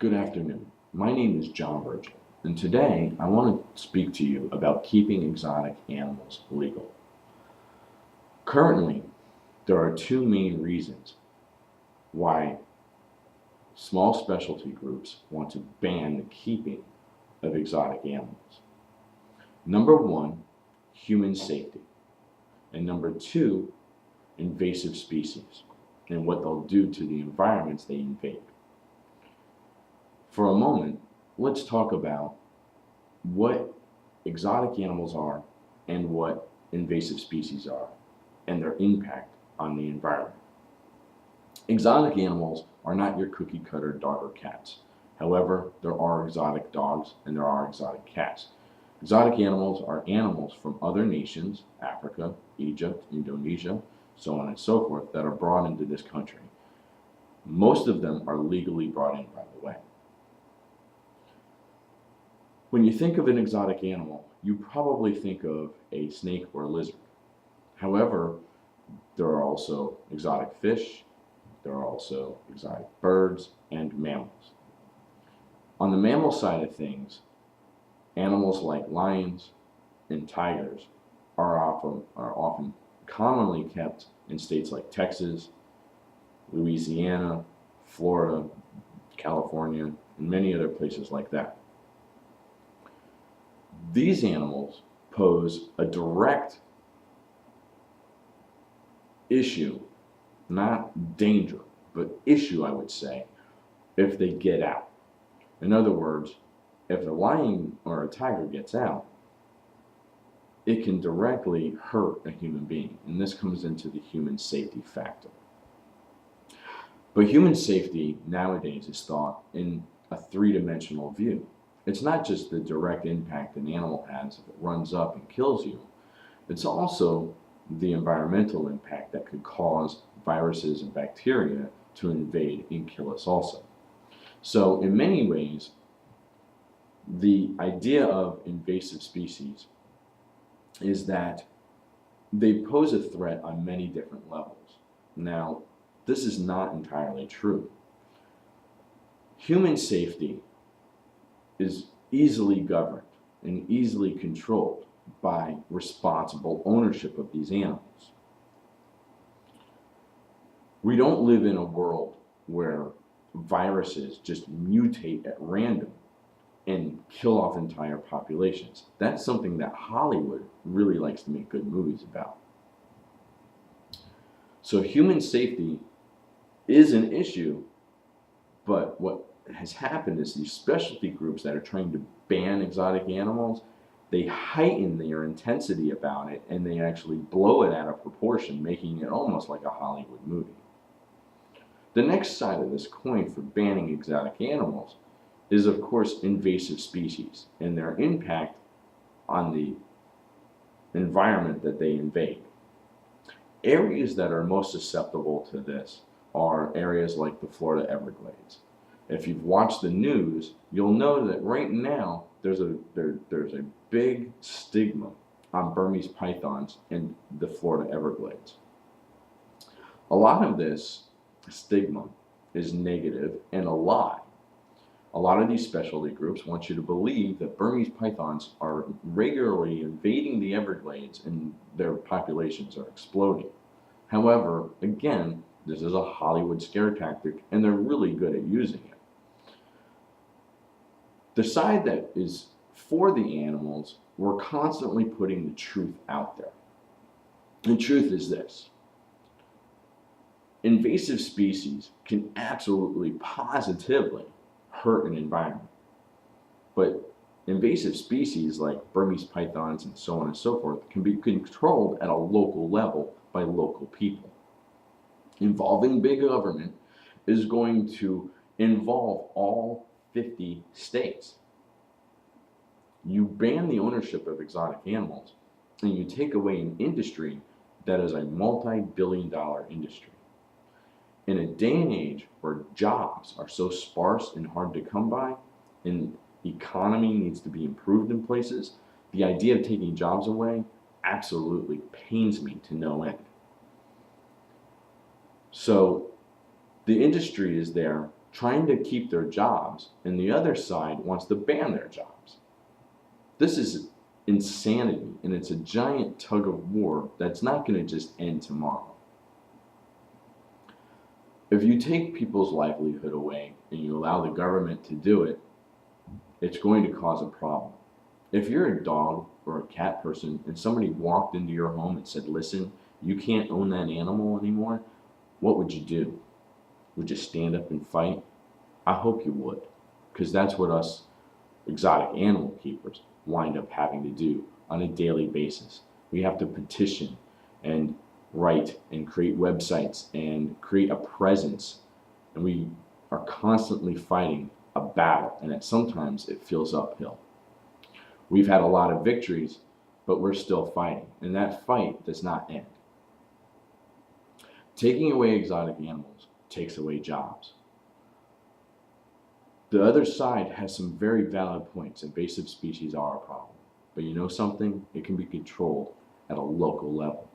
Good afternoon. My name is John Virgil, and today I want to speak to you about keeping exotic animals legal. Currently, there are two main reasons why small specialty groups want to ban the keeping of exotic animals. Number one, human safety, and number two, invasive species, and what they'll do to the environments they invade. For a moment, let's talk about what exotic animals are and what invasive species are and their impact on the environment. Exotic animals are not your cookie cutter dog or cats. However, there are exotic dogs and there are exotic cats. Exotic animals are animals from other nations, Africa, Egypt, Indonesia, so on and so forth, that are brought into this country. Most of them are legally brought in, by the way. When you think of an exotic animal, you probably think of a snake or a lizard. However, there are also exotic fish, there are also exotic birds and mammals. On the mammal side of things, animals like lions and tigers are often commonly kept in states like Texas, Louisiana, Florida, California, and many other places like that. These animals pose a direct issue, not danger, but issue, I would say, if they get out. In other words, if a lion or a tiger gets out, it can directly hurt a human being, and this comes into the human safety factor. But human safety nowadays is thought in a three-dimensional view. It's not just the direct impact an animal has if it runs up and kills you. It's also the environmental impact that could cause viruses and bacteria to invade and kill us also. So in many ways, the idea of invasive species is that they pose a threat on many different levels. Now, this is not entirely true. Human safety is easily governed and easily controlled by responsible ownership of these animals. We don't live in a world where viruses just mutate at random and kill off entire populations. That's something that Hollywood really likes to make good movies about. So human safety is an issue, but what has happened is these specialty groups that are trying to ban exotic animals, they heighten their intensity about it and they actually blow it out of proportion, making it almost like a Hollywood movie. The next side of this coin for banning exotic animals is, of course, invasive species and their impact on the environment that they invade. Areas that are most susceptible to this are areas like the Florida Everglades. If you've watched the news, you'll know that right now there's a big stigma on Burmese pythons in the Florida Everglades. A lot of this stigma is negative and a lie. A lot of these specialty groups want you to believe that Burmese pythons are regularly invading the Everglades and their populations are exploding. However, again, this is a Hollywood scare tactic and they're really good at using it. The side that is for the animals, we're constantly putting the truth out there. The truth is this: invasive species can absolutely, positively hurt an environment. But invasive species like Burmese pythons and so on and so forth can be controlled at a local level by local people. Involving big government is going to involve all 50 states. You ban the ownership of exotic animals and you take away an industry that is a multi-billion-dollar industry. In a day and age where jobs are so sparse and hard to come by and economy needs to be improved in places, the idea of taking jobs away absolutely pains me to no end. So the industry is there trying to keep their jobs, and the other side wants to ban their jobs. This is insanity, and it's a giant tug of war that's not going to just end tomorrow. If you take people's livelihood away and you allow the government to do it, it's going to cause a problem. If you're a dog or a cat person and somebody walked into your home and said, listen, you can't own that animal anymore, what would you do? Would you stand up and fight? I hope you would, because that's what us exotic animal keepers wind up having to do on a daily basis. We have to petition and write and create websites and create a presence, and we are constantly fighting a battle, and that sometimes it feels uphill. We've had a lot of victories, but we're still fighting, and that fight does not end. Taking away exotic animals takes away jobs. The other side has some very valid points. Invasive species are a problem, but you know something? It can be controlled at a local level.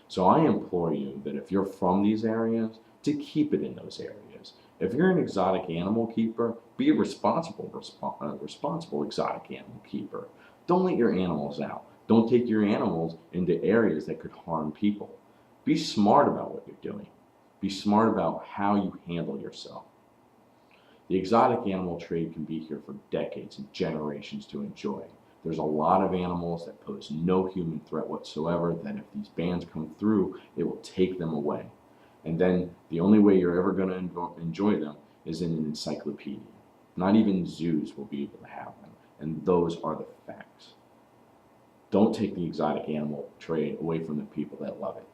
So I implore you that if you're from these areas, to keep it in those areas. If you're an exotic animal keeper, be a responsible exotic animal keeper. Don't let your animals out. Don't take your animals into areas that could harm people. Be smart about what you're doing. Be smart about how you handle yourself. The exotic animal trade can be here for decades and generations to enjoy. There's a lot of animals that pose no human threat whatsoever, that if these bans come through, it will take them away. And then the only way you're ever going to enjoy them is in an encyclopedia. Not even zoos will be able to have them. And those are the facts. Don't take the exotic animal trade away from the people that love it.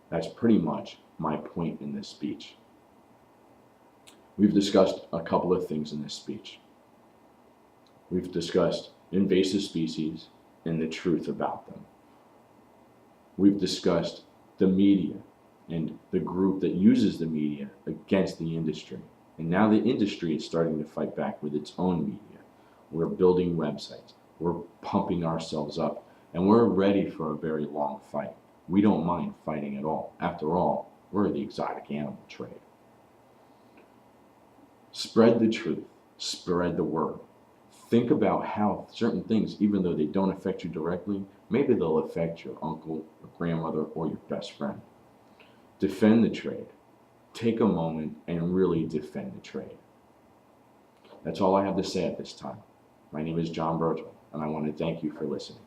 That's pretty much my point in this speech. We've discussed a couple of things in this speech. We've discussed invasive species and the truth about them. We've discussed the media and the group that uses the media against the industry. And now the industry is starting to fight back with its own media. We're building websites. We're pumping ourselves up. And we're ready for a very long fight. We don't mind fighting at all. After all, we're the exotic animal trade. Spread the truth. Spread the word. Think about how certain things, even though they don't affect you directly, maybe they'll affect your uncle, your grandmother, or your best friend. Defend the trade. Take a moment and really defend the trade. That's all I have to say at this time. My name is John Burgel, and I want to thank you for listening.